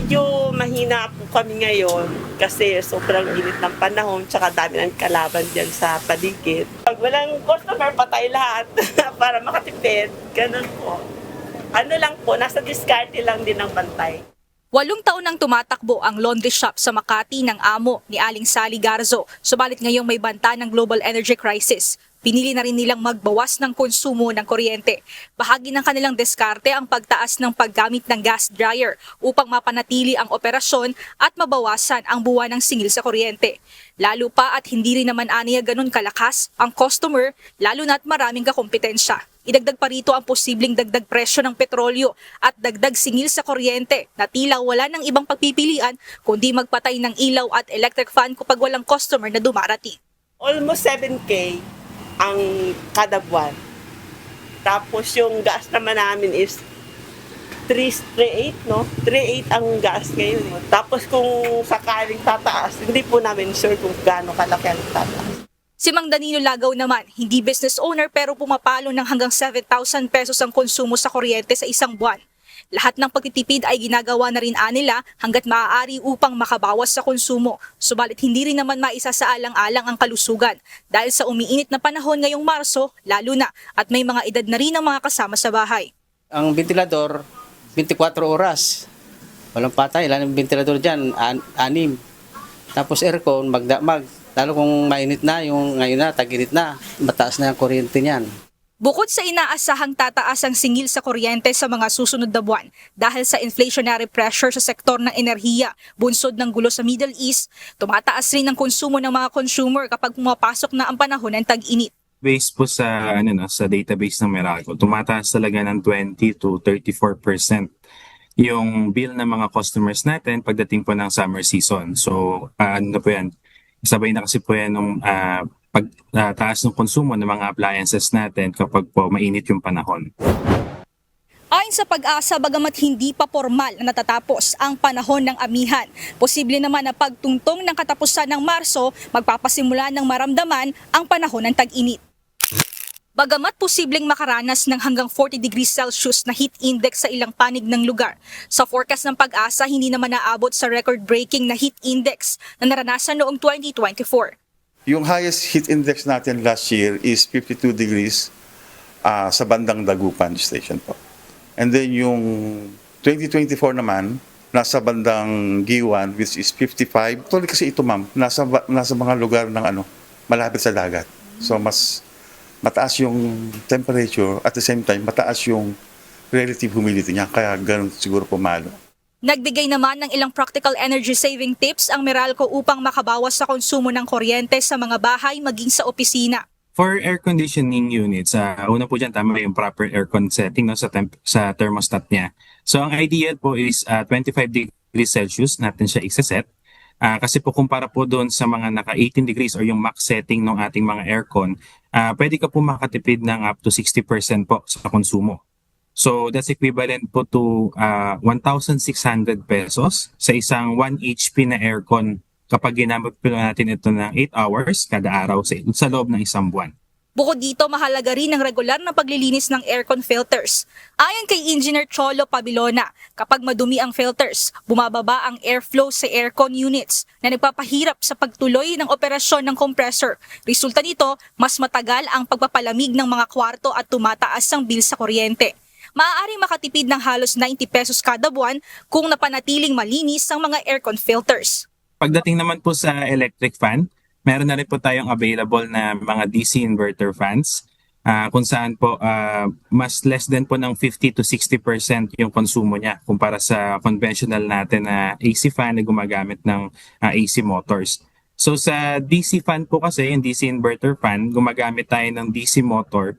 Medyo mahina po kami ngayon kasi sobrang init ng panahon tsaka dami ng kalaban diyan sa paligid. Pag walang customer, patay lahat para makatipid. Ganun po. Ano lang po, nasa diskarte lang din ng bantay. 8 taon nang tumatakbo ang laundry shop sa Makati ng amo ni Aling Sally Garzo, subalit ngayong may banta ng global energy crisis. Pinili na rin nilang magbawas ng konsumo ng kuryente. Bahagi ng kanilang diskarte ang pagtaas ng paggamit ng gas dryer upang mapanatili ang operasyon at mabawasan ang buwan ng singil sa kuryente. Lalo pa at hindi rin naman aniya ganun kalakas ang customer, lalo na't maraming kakompetensya. Idagdag pa rito ang posibleng dagdag presyo ng petrolyo at dagdag singil sa kuryente na tila wala ng ibang pagpipilian kundi magpatay ng ilaw at electric fan kapag walang customer na dumarating. Almost 7K ang kada buwan. Tapos yung gas naman namin is 3.8, no? 3.8 ang gas ngayon. Tapos kung sakaling tataas, hindi po namin sure kung gaano kalaki ang tataas. Si Mang Danilo Lagaw naman, hindi business owner pero pumapalo ng hanggang 7,000 pesos ang konsumo sa kuryente sa isang buwan. Lahat ng pagtitipid ay ginagawa na rin nila hanggat maaari upang makabawas sa konsumo. Subalit hindi rin naman maisasaalang-alang ang kalusugan dahil sa umiinit na panahon ngayong Marso, lalo na at may mga edad na rin ang mga kasama sa bahay. Ang ventilador, 24 oras. Walang patay, ilan ang ventilador dyan, 6. Tapos aircon, magdamag. Lalo kung mainit na, yung ngayon na, tag-init na, mataas na yung kuryente niyan. Bukod sa inaasahang tataas ang singil sa kuryente sa mga susunod na buwan dahil sa inflationary pressure sa sektor ng enerhiya, bunsod ng gulo sa Middle East, tumataas rin ang konsumo ng mga consumer kapag pumapasok na ang panahon ng tag-init. Based po sa sa database ng Meralco, tumataas talaga ng 20 to 34% yung bill ng mga customers natin pagdating po ng summer season. So ano po yan, sabay na kasi po yan ng pagtaas ng konsumo ng mga appliances natin kapag po mainit yung panahon. Ayon sa Pag-asa, bagamat hindi pa formal na natatapos ang panahon ng amihan, posible naman na pagtungtong ng katapusan ng Marso, magpapasimula ng maramdaman ang panahon ng tag-init. Bagamat posibleng makaranas ng hanggang 40 degrees Celsius na heat index sa ilang panig ng lugar, sa forecast ng Pag-asa hindi naman naabot sa record-breaking na heat index na naranasan noong 2024. Yung highest heat index natin last year is 52 degrees sa bandang Dagupan Station po. And then yung 2024 naman, nasa bandang Giwan, which is 55. Actually kasi ito ma'am, nasa mga lugar ng malapit sa dagat. So mas mataas yung temperature, at the same time mataas yung relative humidity niya, kaya ganun siguro pumalo. Nagbigay naman ng ilang practical energy saving tips ang Meralco upang makabawas sa konsumo ng kuryente sa mga bahay maging sa opisina. For air conditioning units, una po dyan tama yung proper aircon setting sa thermostat niya. So ang ideal po is 25 degrees Celsius natin siya isa-set. Kasi po kumpara po doon sa mga naka 18 degrees or yung max setting ng ating mga aircon, pwede ka po makatipid ng up to 60% po sa konsumo. So that's equivalent po to 1,600 pesos sa isang 1 HP na aircon kapag ginamit po natin ito ng 8 hours kada araw sa loob ng isang buwan. Bukod dito, mahalaga rin ang regular na paglilinis ng aircon filters. Ayon kay Engineer Cholo Pabilona, kapag madumi ang filters, bumababa ang airflow sa aircon units na nagpapahirap sa pagtuloy ng operasyon ng compressor. Resulta nito, mas matagal ang pagpapalamig ng mga kwarto at tumataas ang bill sa kuryente. Maaaring makatipid ng halos 90 pesos kada buwan kung napanatiling malinis ang mga aircon filters. Pagdating naman po sa electric fan, meron na rin po tayong available na mga DC inverter fans kung saan po mas less than po ng 50 to 60% yung konsumo niya kumpara sa conventional natin na AC fan na gumagamit ng AC motors. So sa DC fan po kasi, yung DC inverter fan, gumagamit tayo ng DC motor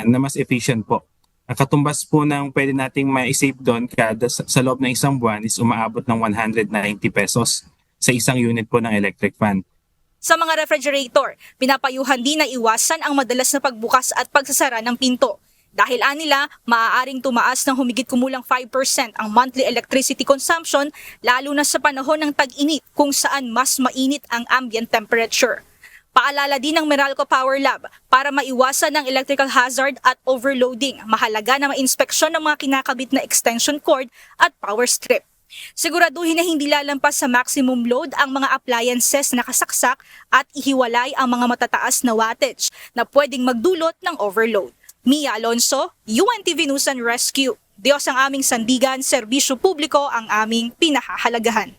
na mas efficient po. Katumbas po ng pwede nating ma-save doon kada sa loob ng isang buwan is umaabot ng 190 pesos sa isang unit po ng electric fan. Sa mga refrigerator, pinapayuhan din na iwasan ang madalas na pagbukas at pagsasara ng pinto. Dahil anila, maaaring tumaas ng humigit kumulang 5% ang monthly electricity consumption, lalo na sa panahon ng tag-init kung saan mas mainit ang ambient temperature. Paalala din ng Meralco Power Lab, para maiwasan ang electrical hazard at overloading, mahalaga na ma-inspeksyon ng mga kinakabit na extension cord at power strip. Siguraduhin na hindi lalampas sa maximum load ang mga appliances na nakasaksak at ihiwalay ang mga matataas na wattage na pwedeng magdulot ng overload. Mia Alonso, UNTV News and Rescue. Diyos ang aming sandigan, serbisyo publiko ang aming pinahahalagahan.